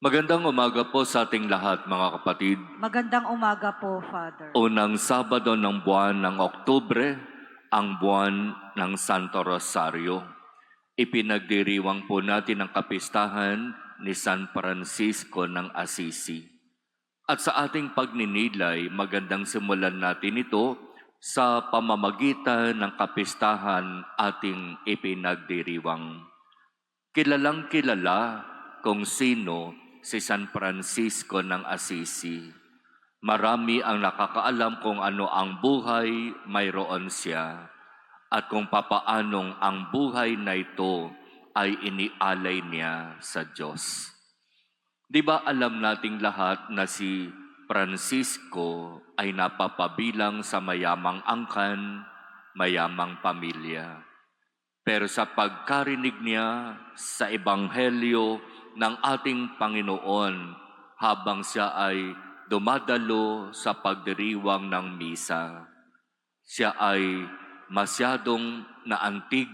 Magandang umaga po sa ating lahat, mga kapatid. Magandang umaga po, Father. Unang Sabado ng buwan ng Oktubre, ang buwan ng Santo Rosario. Ipinagdiriwang po natin ang kapistahan ni San Francisco ng Assisi. At sa ating pagninilay, magandang simulan natin ito sa pamamagitan ng kapistahan ating ipinagdiriwang. Kilalang kilala kung sino si San Francisco ng Assisi. Marami ang nakakaalam kung ano ang buhay mayroon siya at kung papaanong ang buhay na ito ay inialay niya sa Diyos. Di ba alam nating lahat na si Francisco ay napapabilang sa mayamang angkan, mayamang pamilya. Pero sa pagkarinig niya sa Ebanghelyo ng ating Panginoon habang siya ay dumadalo sa pagdiriwang ng misa, siya ay masyadong naantig,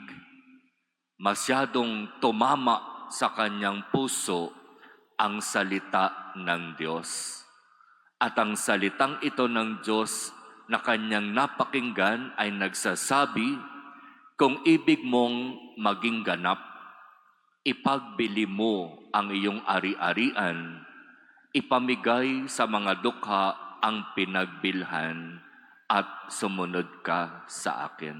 masyadong tumama sa kanyang puso ang salita ng Diyos. At ang salitang ito ng Diyos na kanyang napakinggan ay nagsasabi, kung ibig mong maging ganap, ipagbili mo ang iyong ari-arian, ipamigay sa mga dukha ang pinagbilhan, at sumunod ka sa akin.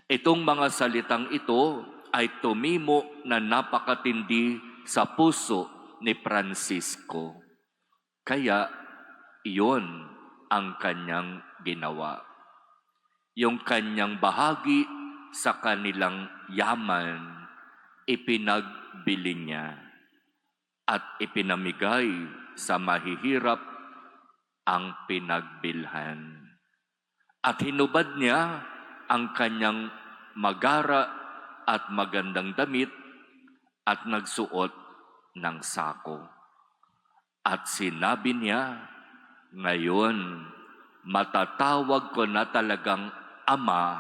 Itong mga salitang ito ay tumimo na napakatindi sa puso ni Francisco. Kaya iyon ang kanyang ginawa. Yung kanyang bahagi sa kanilang yaman, ipinagbili niya at ipinamigay sa mahihirap ang pinagbilhan. At hinubad niya ang kanyang magara at magandang damit at nagsuot ng sako. At sinabi niya, ngayon, matatawag ko na talagang Ama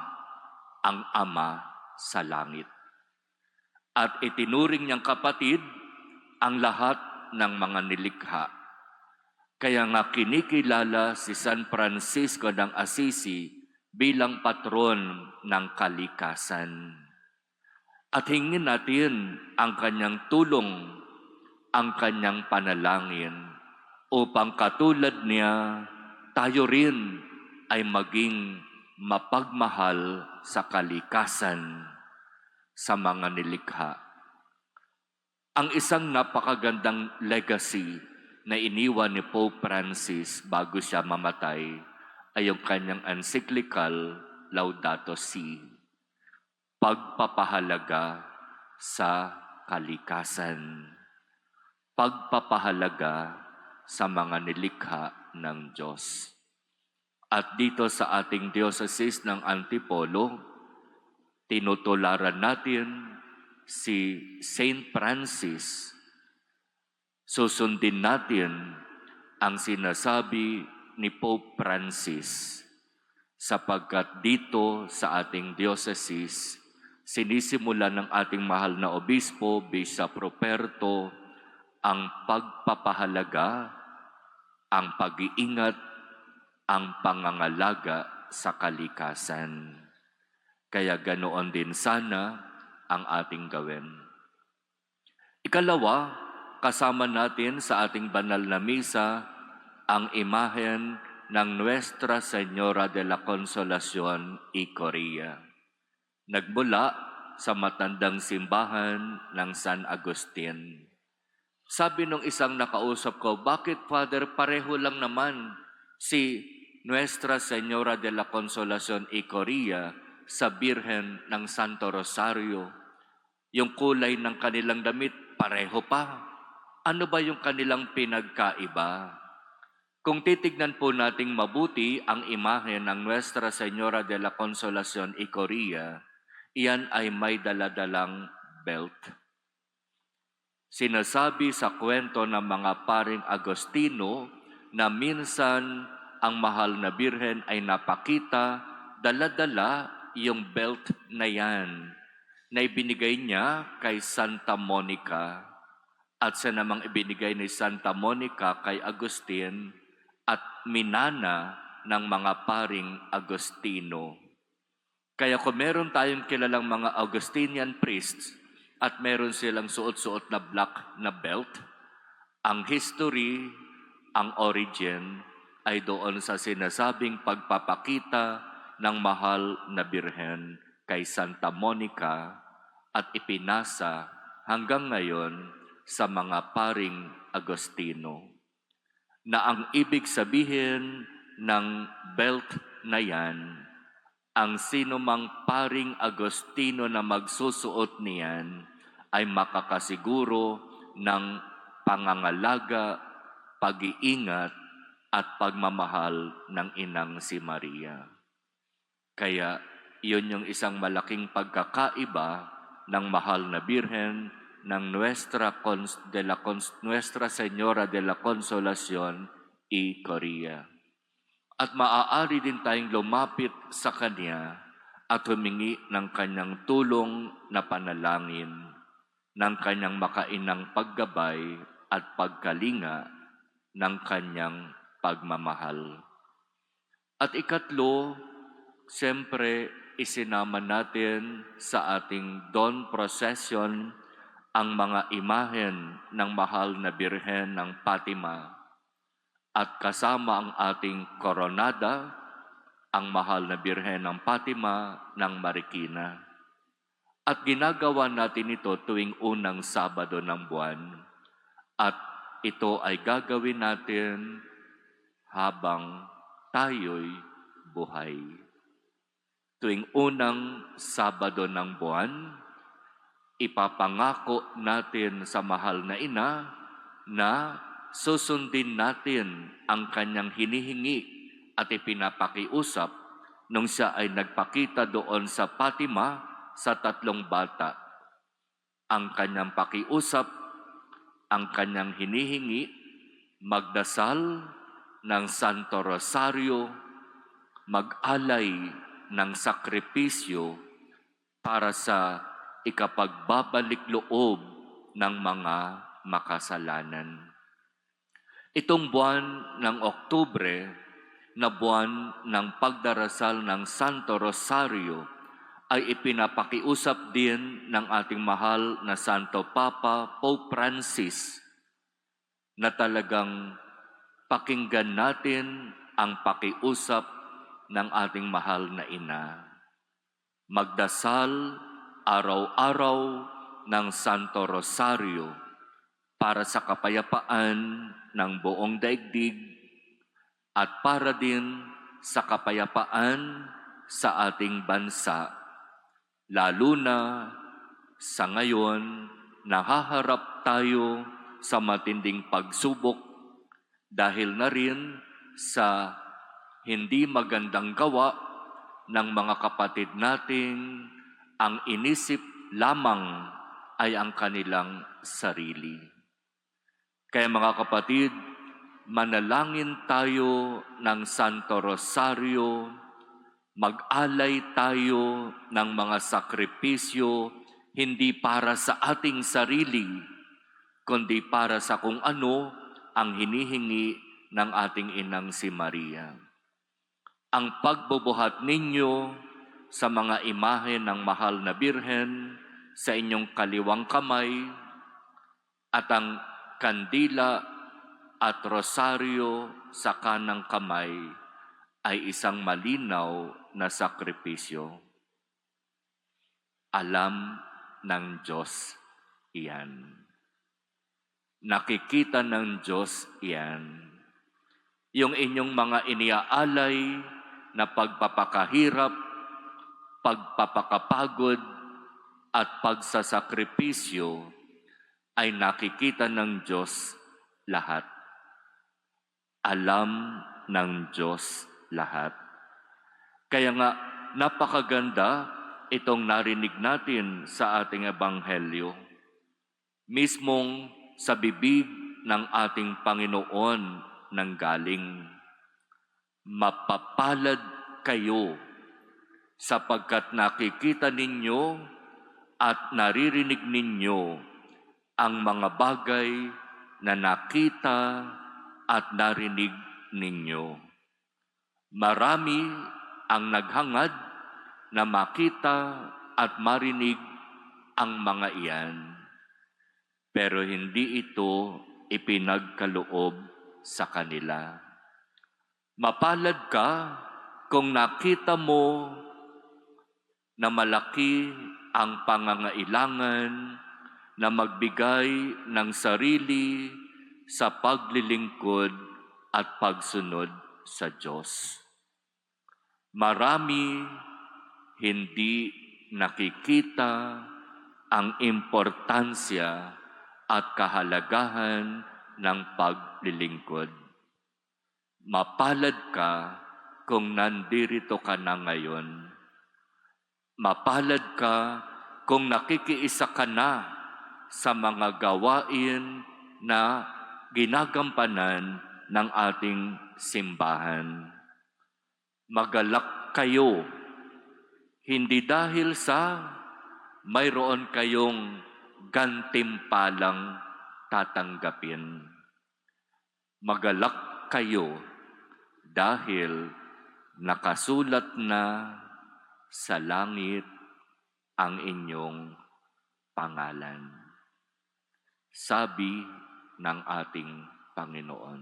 ang Ama sa langit. At itinuring niyang kapatid ang lahat ng mga nilikha. Kaya nga kinikilala si San Francisco ng Assisi bilang patron ng kalikasan. At hingin natin ang kanyang tulong, ang kanyang panalangin, upang katulad niya, tayo rin ay maging mapagmahal sa kalikasan, sa mga nilikha. Ang isang napakagandang legacy na iniwan ni Pope Francis bago siya mamatay ay yung kanyang encyclical Laudato Si, pagpapahalaga sa kalikasan, pagpapahalaga sa mga nilikha ng Diyos. At dito sa ating diocese ng Antipolo, tinutularan natin si Saint Francis. Susundin natin ang sinasabi ni Pope Francis sapagkat dito sa ating diocese, sinisimula ng ating mahal na obispo, Bishop Ruperto, ang pagpapahalaga, ang pag-iingat, ang pangangalaga sa kalikasan. Kaya ganoon din sana ang ating gawin. Ikalawa, kasama natin sa ating banal na misa ang imahen ng Nuestra Señora de la Consolación y Coria. Nagmula sa matandang simbahan ng San Agustin. Sabi nung isang nakausap ko, bakit Father, pareho lang naman si Nuestra Señora de la Consolación y Coria sa Birhen ng Santo Rosario? Yung kulay ng kanilang damit, pareho pa. Ano ba yung kanilang pinagkaiba? Kung titignan po nating mabuti ang imahe ng Nuestra Señora de la Consolación y Coria, iyan ay may daladalang belt. Sinasabi sa kwento ng mga paring Agostino na minsan ang mahal na birhen ay napakita, dala-dala yung belt na yan na ibinigay niya kay Santa Monica. at siya namang ibinigay ni Santa Monica kay Agustin at minana ng mga paring Agustino. Kaya kung meron tayong kilalang mga Augustinian priests at meron silang suot-suot na black na belt, ang history, ang origin ay doon sa sinasabing pagpapakita ng mahal na birhen kay Santa Monica at ipinasa hanggang ngayon sa mga paring Agustino. Na ang ibig sabihin ng belt na yan, ang sino mang paring Agustino na magsusuot niyan ay makakasiguro ng pangangalaga, pag-iingat at pagmamahal ng inang si Maria. Kaya iyon yung isang malaking pagkakaiba ng mahal na birhen ng Nuestra Señora de la Consolación y Korea. At maaari din tayong lumapit sa Kanya at humingi ng Kanyang tulong na panalangin, ng Kanyang makainang paggabay at pagkalinga ng Kanyang pagmamahal. At ikatlo, siyempre isinama natin sa ating dawn procession ang mga imahen ng mahal na birhen ng Fatima at kasama ang ating koronada, ang mahal na birhen ng Fatima ng Marikina. At ginagawa natin ito tuwing unang Sabado ng buwan. At ito ay gagawin natin habang tayo'y buhay. Tuwing unang Sabado ng buwan, ipapangako natin sa mahal na ina na susundin natin ang kanyang hinihingi at ipinapakiusap nung siya ay nagpakita doon sa Fatima sa 3 bata. Ang kanyang pakiusap, ang kanyang hinihingi, magdasal ng Santo Rosario, mag-alay ng sakripisyo para sa ikapagbabalik loob ng mga makasalanan. Itong buwan ng Oktubre, na buwan ng pagdarasal ng Santo Rosario, ay ipinapakiusap din ng ating mahal na Santo Papa Pope Francis na talagang pakinggan natin ang pakiusap ng ating mahal na ina. Magdasal araw-araw ng Santo Rosario para sa kapayapaan ng buong daigdig at para din sa kapayapaan sa ating bansa, lalo na sa ngayon nahaharap tayo sa matinding pagsubok dahil na rin sa hindi magandang gawa ng mga kapatid nating ang inisip lamang ay ang kanilang sarili. Kaya mga kapatid, manalangin tayo ng Santo Rosario, mag-alay tayo ng mga sakripisyo hindi para sa ating sarili, kundi para sa kung ano ang hinihingi ng ating inang si Maria. Ang pagbubuhat ninyo sa mga imahe ng mahal na birhen sa inyong kaliwang kamay at ang kandila at rosaryo sa kanang kamay ay isang malinaw na sakripisyo. Alam ng Diyos iyan. Nakikita ng Diyos iyan. Yung inyong mga iniaalay na pagpapakahirap, pagpapakapagod at pagsasakripisyo ay nakikita ng Diyos lahat. Alam ng Diyos lahat. Kaya nga napakaganda itong narinig natin sa ating ebanghelyo. Mismong sa bibig ng ating Panginoon nanggaling, mapapalad kayo sapagkat nakikita ninyo at naririnig ninyo ang mga bagay na nakita at narinig ninyo. Marami ang naghangad na makita at marinig ang mga iyan, pero hindi ito ipinagkaloob sa kanila. Mapalad ka kung nakita mo na malaki ang pangangailangan na magbigay ng sarili sa paglilingkod at pagsunod sa Diyos. Marami hindi nakikita ang importansya at kahalagahan ng paglilingkod. Mapalad ka kung nandirito ka na ngayon. Mapalad ka kung nakikiisa ka na sa mga gawain na ginagampanan ng ating simbahan. Magalak kayo, hindi dahil sa mayroon kayong gantimpalang tatanggapin. Magalak kayo dahil nakasulat na sa langit ang inyong pangalan. Sabi ng ating Panginoon.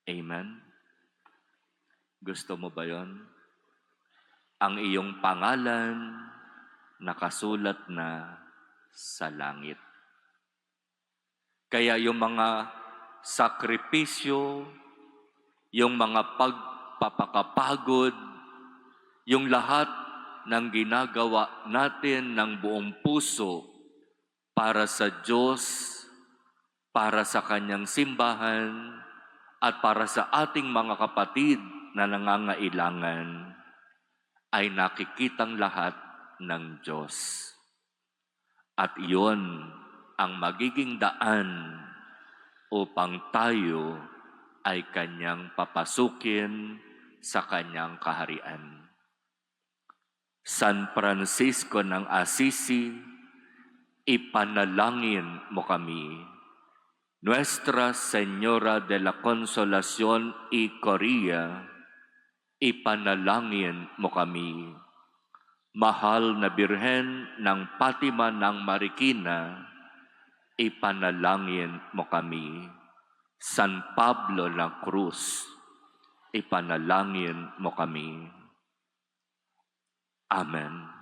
Amen? Gusto mo ba yon? Ang iyong pangalan nakasulat na sa langit. Kaya yung mga sakripisyo, yung mga pagpapakapagod, yung lahat ng ginagawa natin ng buong puso para sa Diyos, para sa Kanyang simbahan, at para sa ating mga kapatid na nangangailangan, ay nakikitang lahat ng Diyos. At iyon ang magiging daan upang tayo ay Kanyang papasukin sa Kanyang kaharian. San Francisco ng Assisi, ipanalangin mo kami. Nuestra Señora de la Consolación y Coria, ipanalangin mo kami. Mahal na Birhen ng Fatima ng Marikina, ipanalangin mo kami. San Pablo ng Cruz, ipanalangin mo kami. Amen.